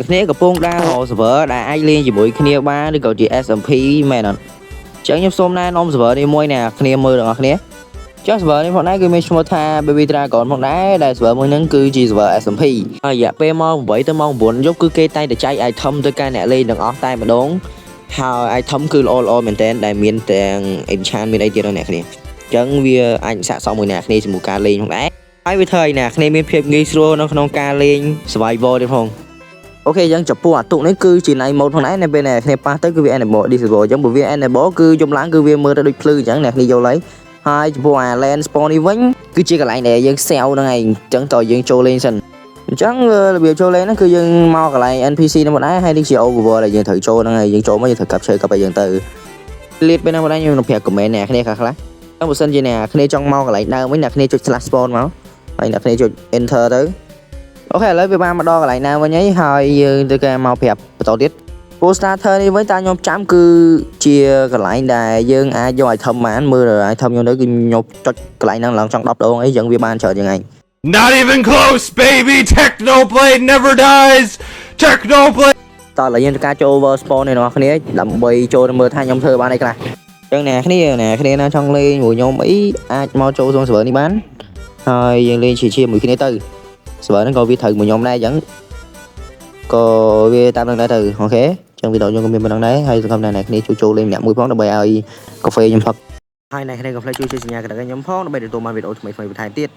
គ្នាកំពុងដើររក server ដែលអាចលេងជាមួយគ្នាបានឬក៏ជា SMP មែនអត់អញ្ចឹងខ្ញុំសូមណែនាំ server នេះមួយអ្នកគ្នាមើលទាំងអស់គ្នាចុះ server នេះផងដែរគឺមានឈ្មោះថា Baby Dragon ផងដែរដែល server មួយហ្នឹងគឺជា server SMP ហើយរយៈពេលម៉ោង8ទៅម៉ោង9យប់គឺគេតែងតែចែក item ទៅកាន់អ្នកលេងទាំងអស់តែម្ដងហើយ item គឺល្អមែនតើដែលមានទាំង enchant មានអីទៀតអ្នកគ្នាអញ្ចឹងវាអាចស័ក្តិសមមួយអ្នកគ្នាជាមួយការលេងផងដែរហើយវាធ្វើឲ្យអ្នកគ្នាមានភាពងាយស្រួលនៅក្នុងការលេង survival ទៀតផងអូខេអញ្ចឹងចំពោះអាទុកនេះគឺជា night mode ផងដែរនៅពេលអ្នកគ្នាប៉ះទៅគឺវា enable disable អញ្ចឹងបើវា enable គឺយំឡើងគឺវាមើលទៅដូចភ្លឺអញ្ចឹងអ្នកគ្នាយល់ហើយហើយចំពោះអា land spawn នេះវិញគឺជាកន្លែងដែលយើងសែវហ្នឹងឯងអញ្ចឹងតើយើងចូលលេងសិនអញ្ចឹងរបៀបចូលលេងហ្នឹងគឺយើងមកកន្លែង NPC ហ្នឹងមកដែរហើយនេះជា overworld ដែលយើងត្រូវចូលហ្នឹងហើយយើងចូលមកយើងត្រូវកាប់ឈើកាប់អីយ៉ាងទៅលេតពេលហ្នឹងមកដែរខ្ញុំនឹងប្រាប់ comment អ្នកគ្នាខ្លះអញ្ចឹងបើសិនជាអ្នកគ្នាចង់មកកន្លែងដើមវិញអ្នកគ្នាចុច slash spawn មកហើយអ្នកគ្នាចុច enter ទៅអូខេឥឡូវវាបានមកដល់កន្លែងណាវិញហើយយើងទៅគេមកប្រាប់បន្តទៀត Post starter នេះវិញតើខ្ញុំចាំគឺជាកន្លែងដែលយើងអាចយក item បានមើល item ខ្ញុំទៅគឺខ្ញុំចុចកន្លែងហ្នឹងឡើងចង់10ដងអីចឹងវាបានច្រើនយ៉ាងឯង Not even close baby Technoblade never dies Technoblade តើឥឡូវយើងធ្វើការចូល over spawn នេះអ្នកគ្នាដើម្បីចូលទៅមើលថាខ្ញុំធ្វើបានអីខ្លះចឹងអ្នកគ្នាណាចង់លេងមួយខ្ញុំអីអាចមកចូលក្នុង server នេះបានហើយយើងលេងជាមួយគ្នាទៅ server ហ្នឹងក៏វាត្រូវមួយខ្ញុំដែរអញ្ចឹងក៏វាតាមនឹងដែរទៅអូខេចឹងវីដេអូខ្ញុំក៏មានប៉ុណ្្នឹងដែរហើយសង្ឃឹមថាអ្នកគ្នាជួយចូលលេងម្នាក់មួយផងដើម្បីឲ្យកាហ្វេខ្ញុំផឹកហើយអ្នកគ្នាក៏ផ្លេចជួយសញ្ញាកណ្ដឹងខ្ញុំផងដើម្បីទទួលបានវីដេអូថ្មីៗបន្ថែមទៀត